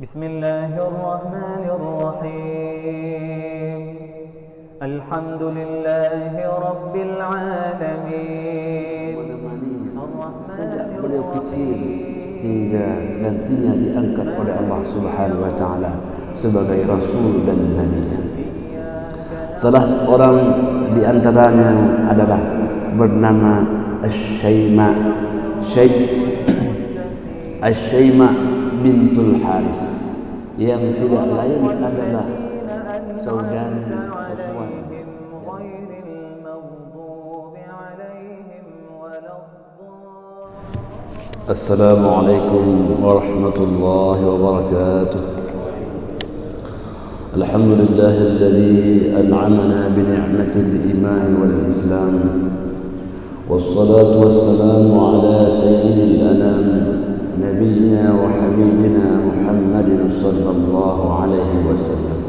بسم الله الرحمن الرحيم الحمد لله رب العالمين sejak beliau kecil hingga nantinya diangkat oleh Allah Subhanahu wa taala sebagai rasul dan nabi-Nya. Salah seorang di antaranya adalah bernama Asy-Syaima bintul Haris, yang tidak lain adalah saudari Safwan. Assalamualaikum warahmatullahi wabarakatuh. Alhamdulillahilladzi an'amana bi ni'matil iman wal islam. Wassalatu wassalamu ala sayyidil anam nabiyyina wa habibina Muhammadin sallallahu alaihi wasallam.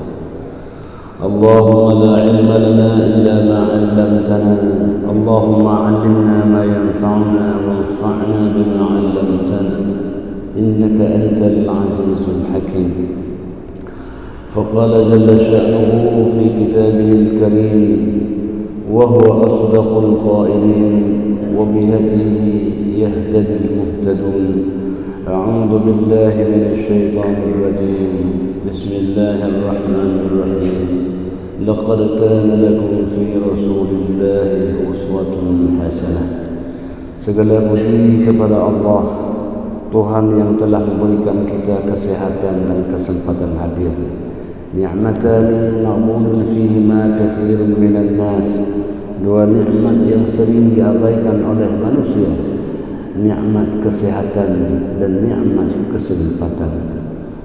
Allahumma la ilma lana illa ma 'allamtana. Allahumma 'allimna ma yanfa'una wanfa'na bima 'allamtana. Innaka antal 'azizul hakim. فقال جل شأنه في كتابه الكريم وهو أصدق القائلين وبهديه يهتدي المهتدون. أعوذ بالله من الشيطان الرجيم. بسم الله الرحمن الرحيم. لقد كان لكم في رسول الله أسوة حسنة. Segala puji kepada Allah, Tuhan yang telah memberikan kita kesehatan dan kesempatan hadir. Ni'matani ma'budun fihima katsirun minan nas. Dua nikmat yang sering diabaikan oleh manusia, nikmat kesehatan dan nikmat kesempatan.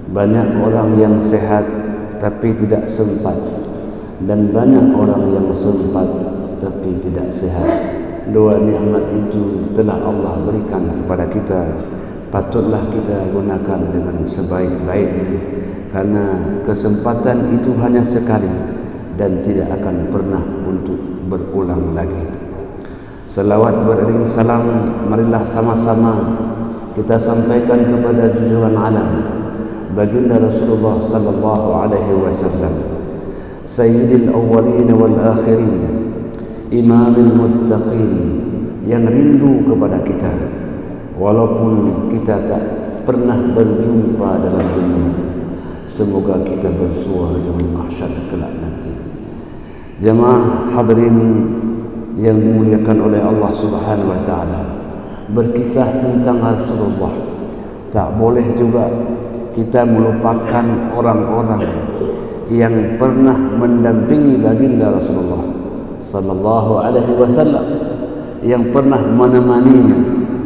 Banyak orang yang sehat tapi tidak sempat, dan banyak orang yang sempat tapi tidak sehat. Dua nikmat itu telah Allah berikan kepada kita. Patutlah kita gunakan dengan sebaik-baiknya, karena kesempatan itu hanya sekali dan tidak akan pernah untuk berulang lagi. Selawat beriring salam marilah sama-sama kita sampaikan kepada junjungan alam baginda Rasulullah sallallahu alaihi wasallam, sayyidil awwalin wal akhirin, imamil muttaqin, yang rindu kepada kita walaupun kita tak pernah berjumpa dalam dunia. Semoga kita bersua dengan mahsyar kelak nanti. Jemaah hadirin yang dimuliakan oleh Allah Subhanahu wa taala, berkisah tentang Rasulullah, tak boleh juga kita melupakan orang-orang yang pernah mendampingi baginda Rasulullah sallallahu alaihi wasallam, yang pernah menemaninya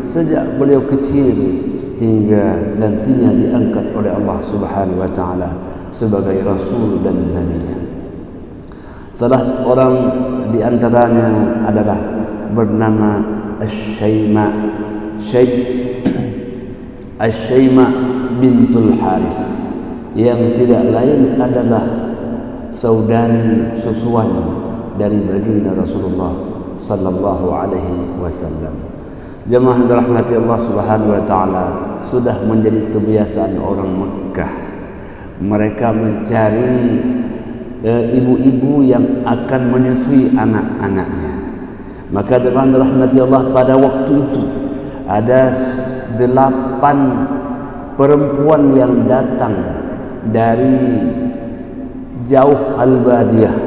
sejak beliau kecil hingga nantinya diangkat oleh Allah Subhanahu wa taala sebagai rasul dan nabi-Nya. Salah seorang di antaranya adalah bernama Asy-Syaima bintul Haris, yang tidak lain adalah saudari susuan dari baginda Rasulullah sallallahu alaihi wasallam. Jemaah dirahmati Allah Subhanahu wa taala, sudah menjadi kebiasaan orang Mekah. Mereka mencari ibu-ibu yang akan menyusui anak-anaknya. Maka jemaah dirahmati Allah, pada waktu itu ada 8 perempuan yang datang dari jauh al-Badiyah,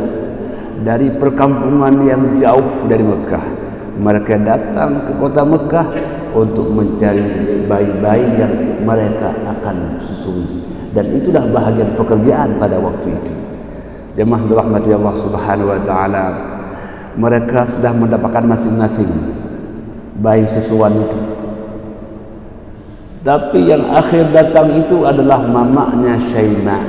dari perkampungan yang jauh dari Mekah. Mereka datang ke kota Mekah untuk mencari bayi-bayi yang mereka akan susui, dan itulah bahagian pekerjaan pada waktu itu. Jemaah dirahmati Allah Subhanahu wa taala, mereka sudah mendapatkan masing-masing bayi susuan itu. Tapi yang akhir datang itu adalah mamanya Syaima,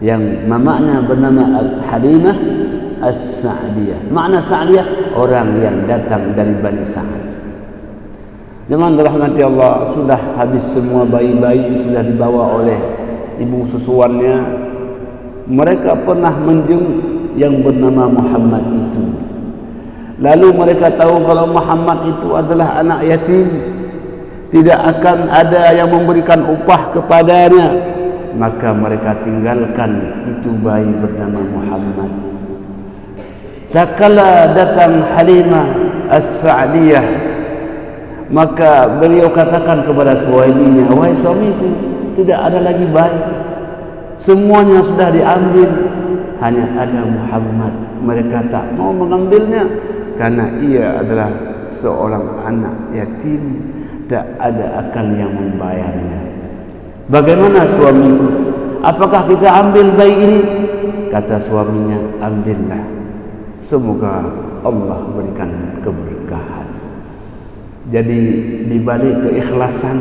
yang mamanya bernama Halimah As-Sa'diyah. Makna Sa'diyah, orang yang datang dari Bani Sa'ad. Jemaah dirahmati Allah, sudah habis semua bayi-bayi, sudah dibawa oleh ibu susuannya. Mereka pernah menjenguk yang bernama Muhammad itu. Lalu mereka tahu kalau Muhammad itu adalah anak yatim, tidak akan ada yang memberikan upah kepadanya, maka mereka tinggalkan itu bayi bernama Muhammad. Tak kala datang Halimah As-Sa'diyah, maka beliau katakan kepada suaminya, wahai suamiku, tidak ada lagi bayi, semuanya sudah diambil, hanya ada Muhammad. Mereka tak mau mengambilnya karena ia adalah seorang anak yatim, tak ada akan yang membayarnya. Bagaimana suamiku? Apakah kita ambil bayi ini? Kata suaminya, ambillah. Semoga Allah berikan keberkahan. Jadi di balik keikhlasan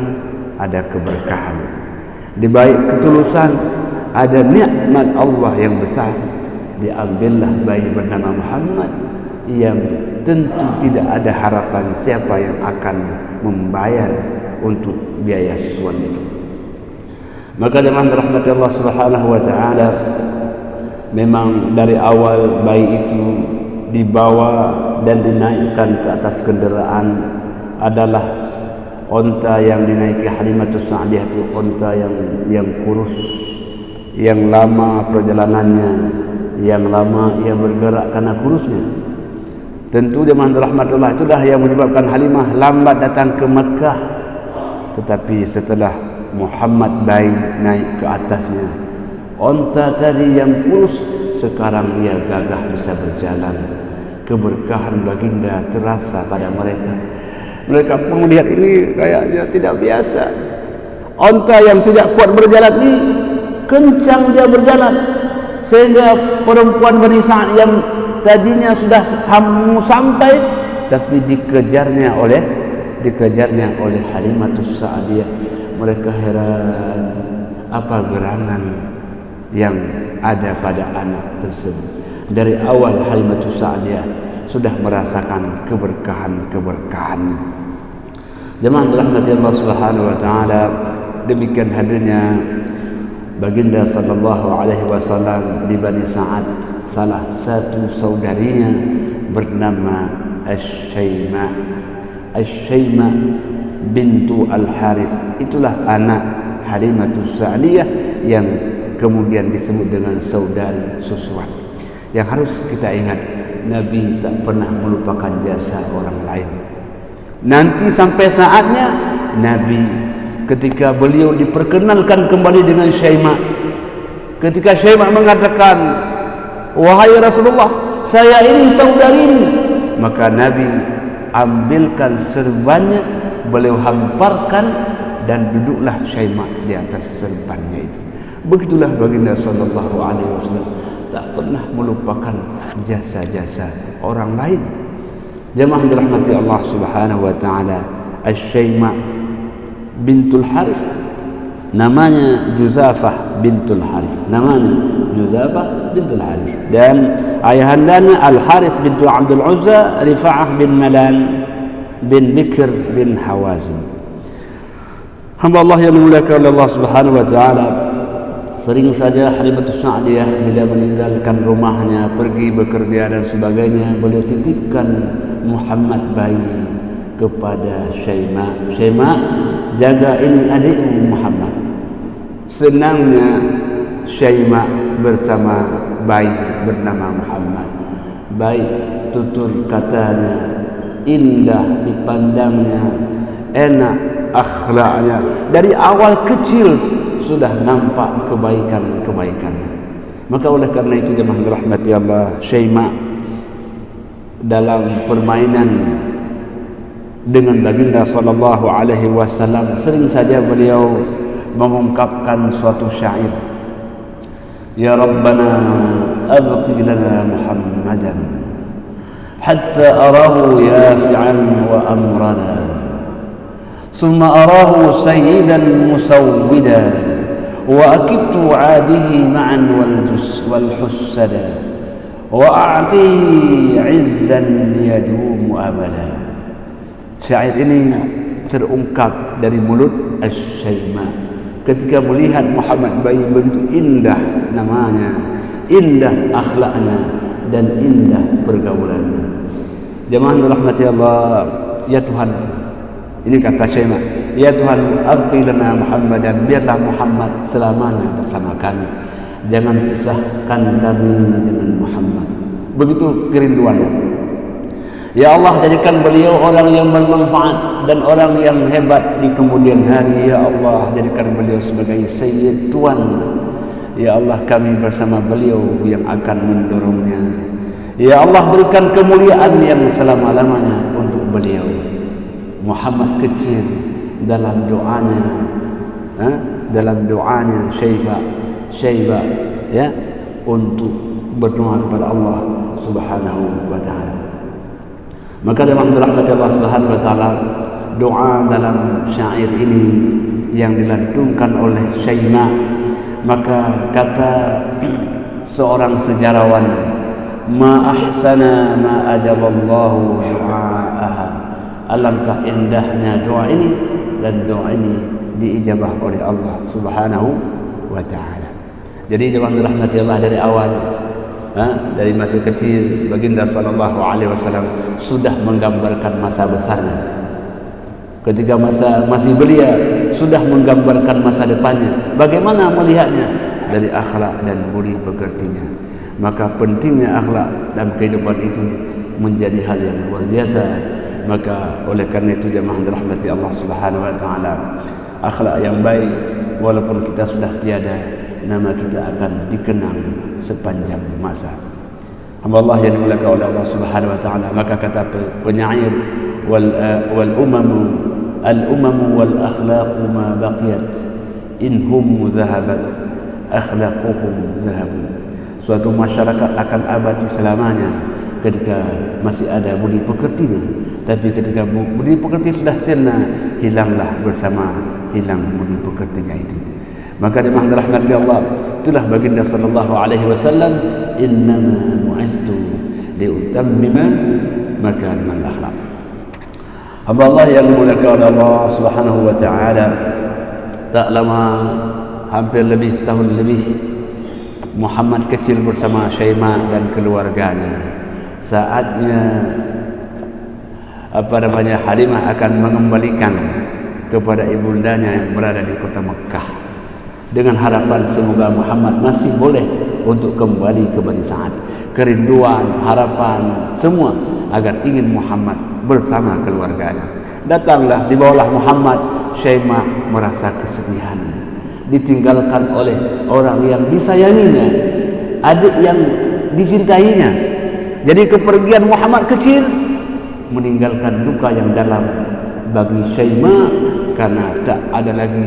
ada keberkahan. Di balik ketulusan ada nikmat Allah yang besar. Diambillah bayi bernama Muhammad yang tentu tidak ada harapan siapa yang akan membayar untuk biaya susuan itu. Maka dengan rahmat Allah Subhanahu wa taala, memang dari awal bayi itu dibawa dan dinaikkan ke atas kendaraan adalah onta yang dinaiki Halimatus Sa'diyah, itu onta yang kurus, yang lama perjalanannya, yang lama ia bergerak karena kurusnya. Tentu dengan rahmatullah itulah yang menyebabkan Halimah lambat datang ke Mekah. Tetapi setelah Muhammad bayi naik ke atasnya, onta tadi yang kurus sekarang ia gagah bisa berjalan. Keberkahan baginda terasa pada mereka. Mereka pun melihat ini kayaknya tidak biasa. Onta yang tidak kuat berjalan ini kencang dia berjalan, sehingga perempuan Bani Sa'd yang tadinya sudah sampai, tapi dikejarnya oleh Halimatus Sa'diyah. Mereka heran, apa gerangan yang ada pada anak tersebut. Dari awal Halimatus Sa'diyah sudah merasakan keberkahan. Jemaah rahmati Allah Subhanahu wa taala, demikian hadirnya baginda sallallahu alaihi wasallam di Bani Sa'ad. Salah satu saudarinya bernama Asy-Syaimah bintu Al-Haris. Itulah anak Halimatus Sa'diyah yang kemudian disebut dengan saudari susuan. Yang harus kita ingat, Nabi tak pernah melupakan jasa orang lain. Nanti sampai saatnya Nabi, ketika beliau diperkenalkan kembali dengan Syaimah, ketika Syaimah mengatakan, wahai Rasulullah, saya ini saudari ini, maka Nabi ambilkan serbannya, beliau hamparkan, dan duduklah Syaimah di atas serbannya itu. Begitulah baginda sallallahu alaihi wasallam, tak pernah melupakan jasa-jasa orang lain. Jemaah dirahmati Allah Subhanahu wa taala, Asy-Syaimah bintul Harith, namanya Juzafah bintul Harith, dan ayahandanya Al-Harith bintul Abdul Uzza, Rifa'ah bin Malan bin Bikr bin Hawazin. Hamba Allah yang dimuliakan oleh Allah Subhanahu wa taala, sering saja Halimatus Sa'diyah bila meninggalkan rumahnya, pergi bekerja dan sebagainya, beliau titipkan Muhammad bayi kepada Syaimah. Syaimah, jaga ini adikmu Muhammad. Senangnya Syaimah bersama bayi bernama Muhammad. Baik tutur katanya, indah dipandangnya, enak akhlaknya. Dari awal kecil sudah nampak kebaikan-kebaikannya. Maka oleh karena itu jemaah dirahmati Allah, Syaimah dalam permainan dengan baginda sallallahu alaihi wasallam, sering saja beliau mengungkapkan suatu syair, ya Rabbana abqi lana Muhammadan hatta arahu yafi'an wa amrana thumma arahu sayyidan musawwida wa akibtu adihi ma'an wal hussada wa a'tihi 'izzan liyadumu abada. Syair ini terungkap dari mulut Asy-Syaimah ketika melihat Muhammad bayi begitu indah namanya, indah akhlaknya, dan indah pergaulannya. Jemaah rahmati Allah, ya Tuhan, ini kata Syaimah, ya Tuhan, abqi lana Muhammadan, biarlah Muhammad selamanya bersama kami, jangan pisahkan kami dengan Muhammad. Begitu kerinduannya. Ya Allah, jadikan beliau orang yang bermanfaat dan orang yang hebat di kemudian hari. Ya Allah, jadikan beliau sebagai sayyid, tuan. Ya Allah, kami bersama beliau yang akan mendorongnya. Ya Allah, berikan kemuliaan yang selama-lamanya untuk beliau. Muhammad kecil dalam doanya, Syaiba, ya, untuk berdoa kepada Allah Subhanahu wa taala. Maka dalam rahmat Allah Subhanahu wa taala, doa dalam syair ini yang dilantunkan oleh Syaiba, maka kata seorang sejarawan, ma ahsana ma ajaballahu du'aaha, alangkah indahnya doa ini, dan doa ini diijabah oleh Allah Subhanahu wa taala. Jadi jemaah dirahmati Allah, dari awal, dari masih kecil, baginda sallallahu alaihi wasallam sudah menggambarkan masa besarnya. Ketika masih belia, sudah menggambarkan masa depannya. Bagaimana melihatnya? Dari akhlak dan budi pekertinya. Maka pentingnya akhlak dalam kehidupan itu menjadi hal yang luar biasa. Maka oleh karena itu jemaah dirahmati Allah Subhanahu wa taala, akhlak yang baik, walaupun kita sudah tiada, nama kita akan dikenang sepanjang masa. Hamba Allah yang dimuliakan oleh Allah Subhanahu wa taala, maka kata penyair, wal umamu wal akhlaqu ma baqiyat inhum dhahabat akhlaquhum dhahabu. Suatu masyarakat akan abadi selamanya ketika masih ada budi pekertinya, tapi ketika budi pekerti sudah sirna, hilanglah bersama hilang budi pekertinya itu. Maka di mahal rahmati Allah, itulah baginda sallallahu alaihi wasallam, innama mu'istu liutammima makarimal akhlaq. Hamba Allah yang dimuliakan oleh Allah Subhanahu wa taala, tak lama, hampir lebih setahun lebih, Muhammad kecil bersama Syaiba dan keluarganya. Saatnya Halimah akan mengembalikan kepada ibundanya yang berada di kota Mekah, dengan harapan semoga Muhammad masih boleh untuk kembali ke Bani Sa'ad. Kerinduan, harapan, semua agar ingin Muhammad bersama keluarganya. Datanglah, dibawalah Muhammad. Syaiba merasa kesedihan, ditinggalkan oleh orang yang disayanginya, adik yang dicintainya. Jadi kepergian Muhammad kecil meninggalkan duka yang dalam bagi Syaiba, karena tak ada lagi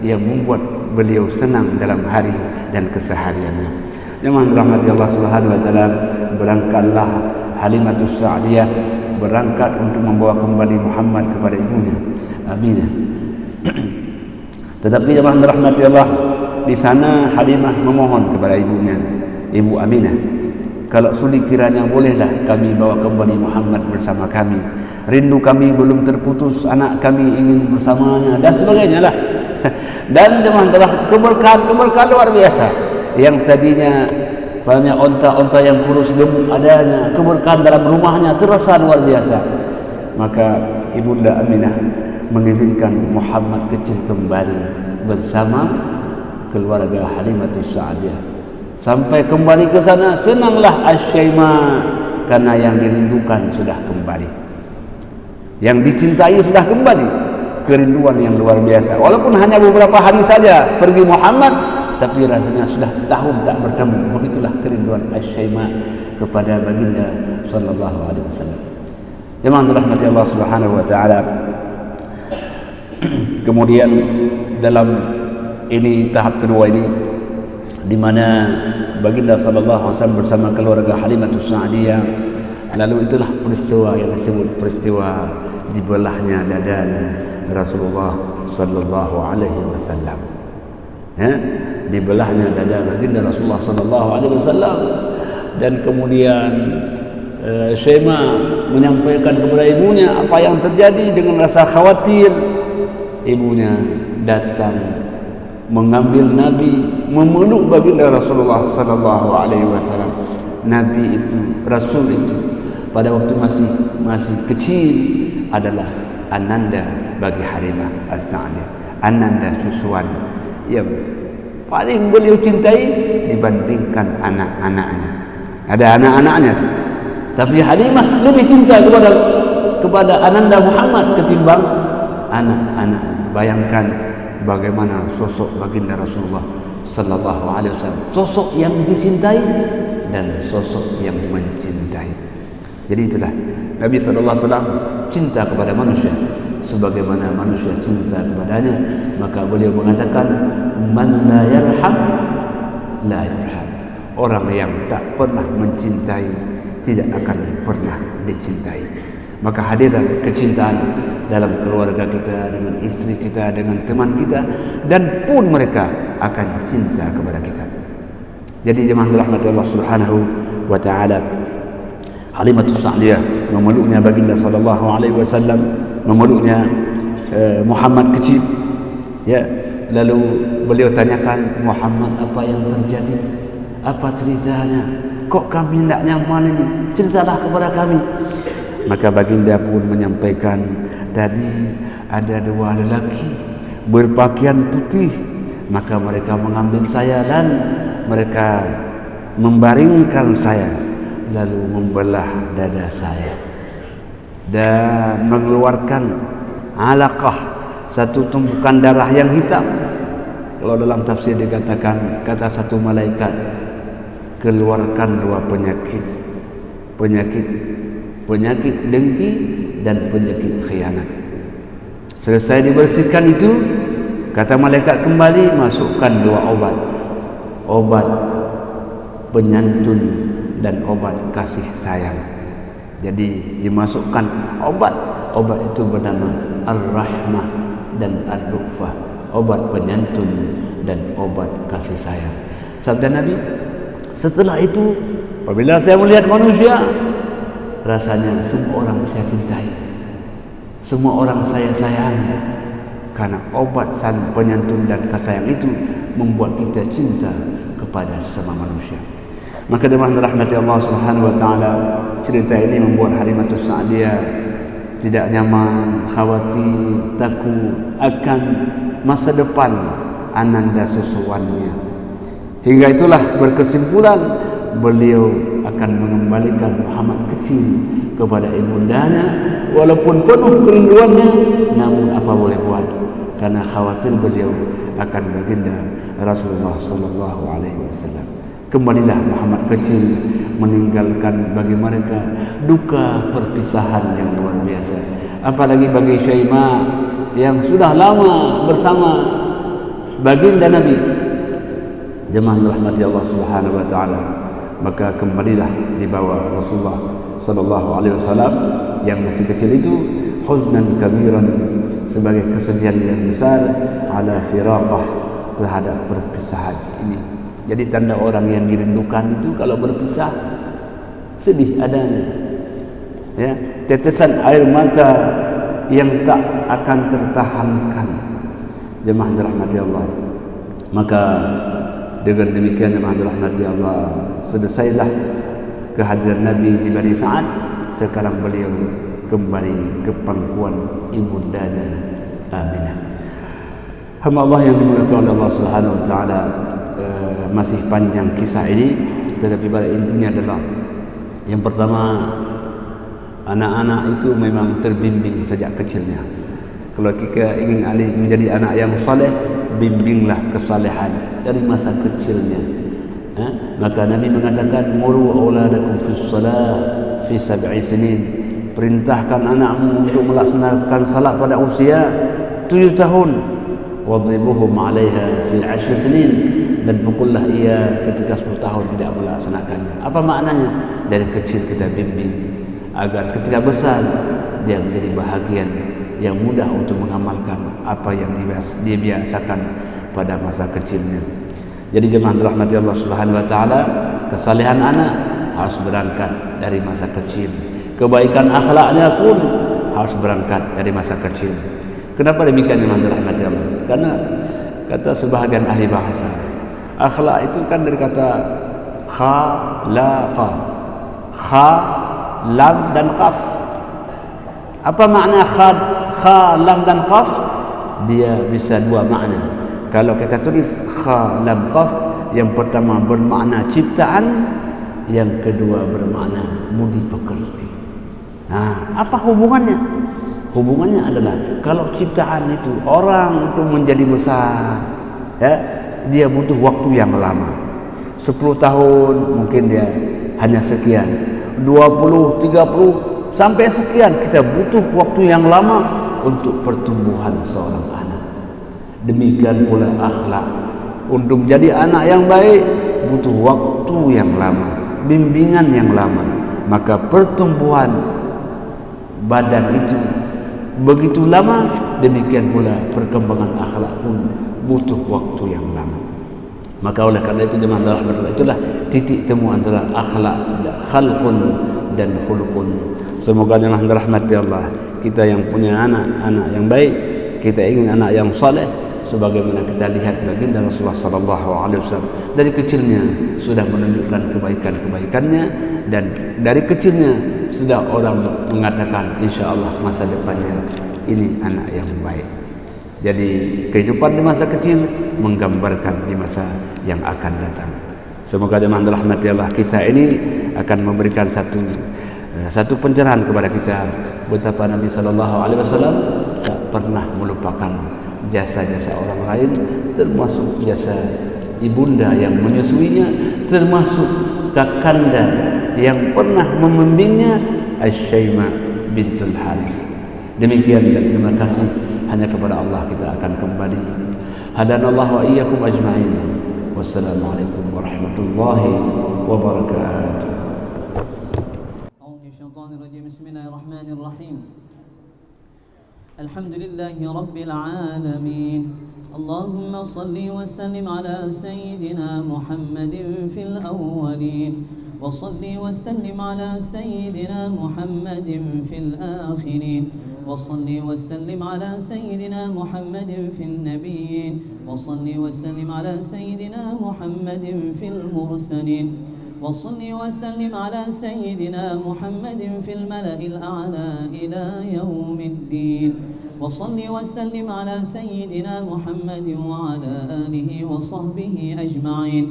yang membuat beliau senang dalam hari dan kesehariannya. Jemaah rahmati Allah Subhanahu wa taala, berangkatlah Halimatus Sa'diyah, berangkat untuk membawa kembali Muhammad kepada ibunya Aminah. Tetapi jemaah rahmati Allah, di sana Halimah memohon kepada ibunya, Ibu Aminah, kalau sulit kiranya bolehlah kami bawa kembali Muhammad bersama kami. Rindu kami belum terputus, anak kami ingin bersamanya, dan sebagainya lah. Dan jemaah keberkahan luar biasa. Yang tadinya banyak onta-onta yang kurus gemuk adanya, keberkahan dalam rumahnya terasa luar biasa. Maka ibunda Aminah mengizinkan Muhammad kecil kembali bersama keluarga Halimatus Sa'diyah. Sampai kembali ke sana, senanglah Asy-Syaiba, karena yang dirindukan sudah kembali, yang dicintai sudah kembali. Kerinduan yang luar biasa. Walaupun hanya beberapa hari saja pergi Muhammad, tapi rasanya sudah setahun tak bertemu. Begitulah kerinduan Asy-Syaiba kepada baginda sallallahu alaihi wasallam. Jemaah rahmati Allah Subhanahu wa taala. Kemudian dalam ini tahap kedua ini, di mana baginda sallallahu alaihi wasallam bersama keluarga Halimatus Sa'diyah, lalu itulah peristiwa yang disebut peristiwa dibelahnya dadanya Rasulullah sallallahu alaihi wasallam. Dibelahnya dada baginda Rasulullah sallallahu alaihi wasallam, dan kemudian Syaiba menyampaikan kepada ibunya apa yang terjadi dengan rasa khawatir. Ibunya datang mengambil Nabi, memeluk baginda Rasulullah sallallahu alaihi wasallam. Nabi itu, Rasul itu pada waktu masih kecil adalah ananda bagi Halimah As-Sa'diyah, ananda susuan yang paling beliau cintai dibandingkan anak-anaknya. Ada anak-anaknya tu, tapi Halimah lebih cinta kepada ananda Muhammad ketimbang anak-anaknya. Bayangkan bagaimana sosok baginda Rasulullah sallallahu alaihi wasallam, sosok yang dicintai dan sosok yang mencintai. Jadi itulah Nabi sallallahu alaihi wasallam cinta kepada manusia sebagaimana manusia cinta kepadanya. Maka beliau mengatakan, man la yarham la yarham. Orang yang tak pernah mencintai tidak akan pernah dicintai. Maka hadiran kecintaan dalam keluarga kita, dengan istri kita, dengan teman kita, dan pun mereka akan cinta kepada kita. Jadi jemaah rahmat Allah Subhanahu wa taala, Halimah As-Sa'diyah memeluknya baginda sallallahu alaihi wasallam, memeluknya Muhammad kecil, ya. Lalu beliau tanyakan, Muhammad, apa yang terjadi? Apa ceritanya? Kok kami tidak nyaman ini? Ceritalah kepada kami. Maka baginda pun menyampaikan, tadi ada dua lelaki berpakaian putih, maka mereka mengambil saya dan mereka membaringkan saya, lalu membelah dada saya dan mengeluarkan alaqah, satu tumpukan darah yang hitam. Kalau dalam tafsir dikatakan, kata satu malaikat, keluarkan dua penyakit dengki dan penyakit khianat. Selesai dibersihkan itu, kata malaikat kembali, masukkan dua obat penyantun dan obat kasih sayang. Jadi dimasukkan obat itu bernama Ar-Rahmah dan Ar-Rufah, obat penyantun dan obat kasih sayang. Sabda Nabi, setelah itu apabila saya melihat manusia, rasanya semua orang saya cintai, semua orang saya sayangi, karena obat penyantun dan kasih sayang itu membuat kita cinta kepada sesama manusia. Maka dengan rahmat Allah Subhanahu wa taala, cerita ini membuat Halimah As-Sa'diyah tidak nyaman, khawatir, takut akan masa depan ananda susuannya. Hingga itulah berkesimpulan beliau akan mengembalikan Muhammad kecil kepada ibundanya, walaupun penuh kerinduannya, namun apa boleh buat, karena khawatir beliau akan baginda Rasulullah sallallahu alaihi wasallam. Kembalilah Muhammad kecil meninggalkan bagi mereka duka perpisahan yang luar biasa. Apalagi bagi Syaimah yang sudah lama bersama baginda Nabi. Jemaah rahmati Allah Subhanahu wa taala, maka kembalilah dibawa Rasulullah sallallahu alaihi wasallam yang masih kecil itu, huznan kabiran, sebagai kesedihan yang besar, ala firaqah, terhadap perpisahan ini. Jadi tanda orang yang dirindukan itu kalau berpisah sedih adanya, ya, tetesan air mata yang tak akan tertahankan. Jemaah dirahmati Allah, maka dengan demikian jemaah dirahmati Allah, selesailah kehadiran Nabi di Bani Sa'ad. Sekarang beliau kembali ke pangkuan ibundanya Aminah. Hamba Allah yang dimuliakan oleh Allah Subhanahu wa taala, masih panjang kisah ini, tetapi pada intinya adalah yang pertama, anak-anak itu memang terbimbing sejak kecilnya. Kalau kita ingin menjadi anak yang saleh, bimbinglah kesalehan dari masa kecilnya. Maka Nabi mengatakan, muru auladakum fis salah fi 7 sinin. Perintahkan anakmu untuk melaksanakan salat pada usia 7 tahun. Wadribuhum 'alaiha fi 10 sinin. Dan pukullah ia ketika 10 tahun tidak melaksanakannya. Apa maknanya? Dari kecil kita bimbing agar ketika besar dia menjadi bahagian yang mudah untuk mengamalkan apa yang dia biasakan pada masa kecilnya. Jadi jemaah rahmati Allah Subhanahu wa taala, kesalehan anak harus berangkat dari masa kecil. Kebaikan akhlaknya pun harus berangkat dari masa kecil. Kenapa demikian jemaah rahmati Allah? Karena kata sebahagian ahli bahasa, akhlak itu kan dari kata khalaqa, kha, lam dan qaf. Apa makna kha, lam dan qaf, dia bisa dua makna. Kalau kita tulis kha, lam, qaf, yang pertama bermakna ciptaan, yang kedua bermakna budi pekerti. Apa hubungannya? Hubungannya adalah kalau ciptaan itu orang untuk menjadi besar, ya, dia butuh waktu yang lama. 10 tahun mungkin dia hanya sekian, 20, 30 sampai sekian. Kita butuh waktu yang lama untuk pertumbuhan seorang anak. Demikian pula akhlak. Untuk menjadi anak yang baik butuh waktu yang lama, bimbingan yang lama. Maka pertumbuhan badan itu begitu lama, demikian pula perkembangan akhlak pun butuh waktu yang lama. Maka oleh karena itu jemaah rahmatullah, itulah titik temu antara akhlak, khalqun dan khuluqun. Semoga jemaah rahmati Allah, kita yang punya anak yang baik, kita ingin anak yang saleh, sebagaimana kita lihat baginda Rasulullah sallallahu alaihi wasallam dari kecilnya sudah menunjukkan kebaikan-kebaikannya, dan dari kecilnya sudah orang mengatakan insyaallah masa depannya ini anak yang baik. Jadi kehidupan di masa kecil menggambarkan di masa yang akan datang. Semoga jemaah rahmati Allah, kisah ini akan memberikan satu pencerahan kepada kita betapa Nabi sallallahu alaihi wasallam tak pernah melupakan jasa-jasa orang lain, termasuk jasa ibunda yang menyusuinya, termasuk kakanda yang pernah membimbingnya, Asy-Syaimah bintul Harits. Demikian, dan terima kasih hanya kepada Allah kita akan kembali. Hadanallahu wa iyyakum ajma'in. Wassalamualaikum warahmatullahi wabarakatuh. Bismillahirrahmanirrahim. Alhamdulillahi Rabbil Alamin. Allahumma salli wa sallim ala Sayyidina Muhammadin fil awwalin, wa salli wa sallim ala Sayyidina Muhammadin fil akhirin, wa salli wa sallim ala Sayyidina Muhammadin fil nabiyyin, wa salli wa sallim ala Sayyidina Muhammadin fil mursalin, وصل وسلم على سيدنا محمد في الملأ الأعلى إلى يوم الدين. وصل وسلم على سيدنا محمد وعلى آله وصحبه أجمعين.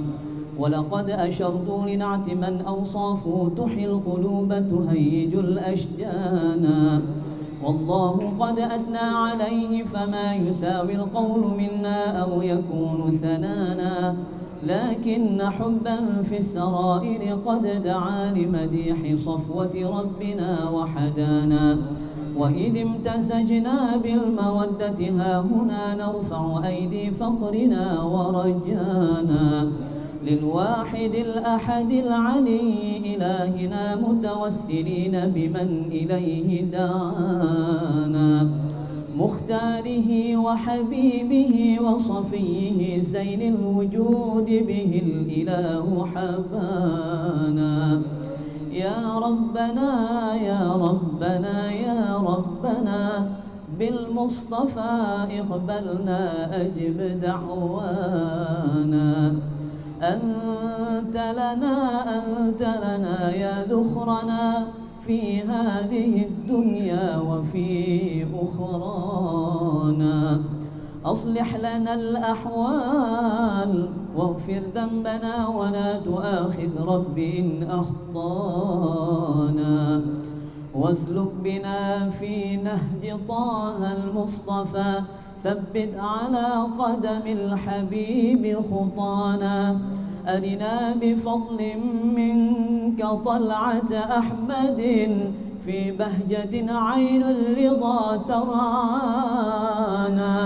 ولقد أشرت لنعت من أوصافه تحيي القلوب تهيج الأشجان. والله قد أثنى عليه فما يساوي القول منا أو يكون ثنانا. لكن حبا في السرائر قد دعا لمديح صفوة ربنا وحدانا. وإذ امتزجنا بالمودة ها هنا نرفع أيدي فخرنا ورجانا للواحد الأحد العلي إلهنا متوسلين بمن إليه دعانا، مختاره وحبيبه وصفيه زين الوجود به الإله حبانا. يا ربنا يا ربنا يا ربنا بالمصطفى اقبلنا أجب دعوانا. أنت لنا يا ذخرنا في هذه الدنيا وفي أخرانا. أصلح لنا الأحوال واغفر ذنبنا ولا تؤاخذ رب إن أخطانا. واسلك بنا في نهج طه المصطفى ثبت على قدم الحبيب خطانا. أرنا بفضل منك طلعة أحمد في بهجة عين الرضا ترعانا.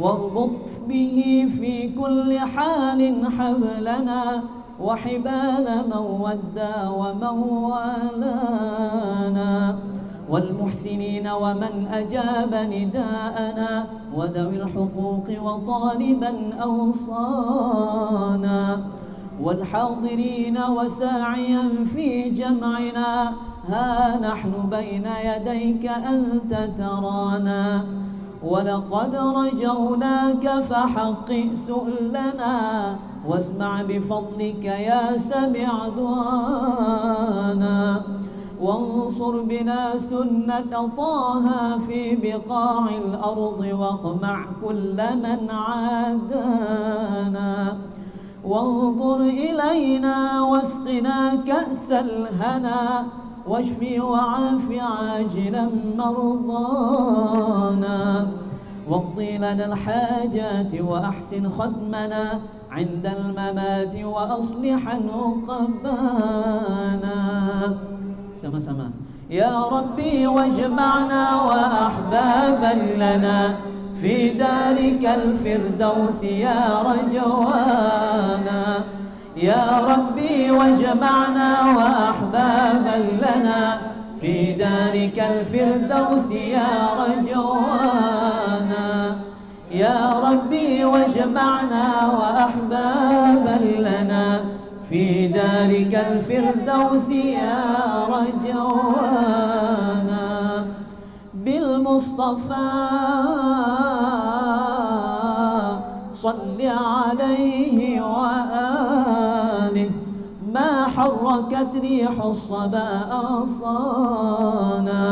واربط به في كل حال حبلنا وحبال من ودى ومن والانا. والمحسنين ومن أجاب نداءنا وذوي الحقوق وطالبا أوصانا. والحاضرين وساعيا في جمعنا ها نحن بين يديك أنت ترانا. ولقد رجوناك فحقق سؤلنا واسمع بفضلك يا سميع دعانا. وانصر بنا سنة طه في بقاع الأرض واقمع كل من عادانا وانظر إلينا واسقنا كأس الهنا واشف وعاف عاجلا مرضانا واقضي لنا الحاجات وأحسن ختمنا عند الممات وأصلح عقبانا. sama-sama. يا ربي واجمعنا وأحبابا لنا في دارك الفردوس يا رجوانا. يا ربي واجمعنا وأحبابا لنا في دارك الفردوس يا رجوانا. يا ربي واجمعنا وأحبابا لنا في دارك الفردوس يا رجوانا. بالمصطفى صل عليه وآله ما حركت ريح الصبا أغصانا.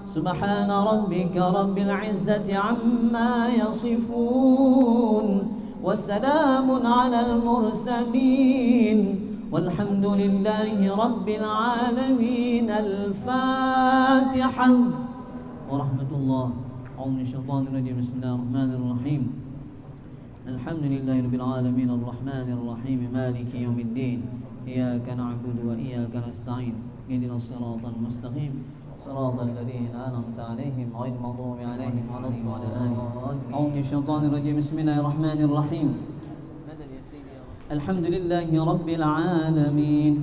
سبحان ربك رب العزة عما يصفون وسلام على المرسلين والحمد لله رب العالمين. الفاتحة ورحمة الله. أعوذ من الشيطان الرجيم. بسم الله الرحمن الرحيم. الحمد لله رب العالمين الرحمن الرحيم مالك يوم الدين. إياك نعبد وإياك نستعين اهدنا الصراط المستقيم صراط الذين أنعمت عليهم غير المغضوب عليهم ولا الضالين. أعوذ من الشيطان الرجيم. بسم الله الرحمن الرحيم. الحمد لله رب العالمين.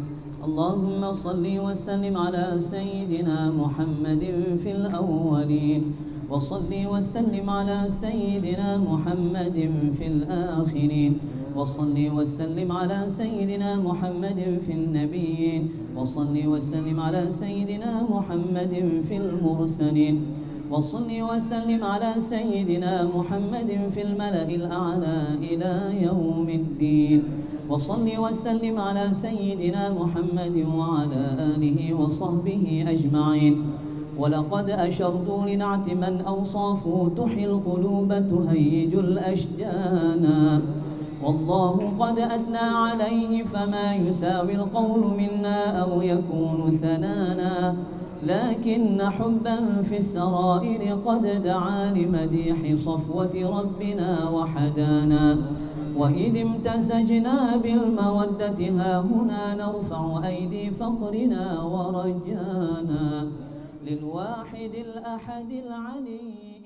اللهم صل وسلم على سيدنا محمد في الأولين وصل وسلم على سيدنا محمد في الآخرين وصل وسلم على سيدنا محمد في النبيين وصل وسلم على سيدنا محمد في المرسلين وصل وسلم على سيدنا محمد في الملأ الأعلى إلى يوم الدين وصل وسلم على سيدنا محمد وعلى آله وصحبه أجمعين. ولقد أشرت لنعت من أوصافه تحيي القلوب تهيج الأشجانا. والله قد أثنى عليه فما يساوي القول منا أو يكون ثنانا. لكن حبا في السرائر قد دعا لمديح صفوة ربنا وحدانا. وإذ امتزجنا بالمودة هاهنا نرفع أيدي فخرنا ورجانا للواحد الأحد العلي.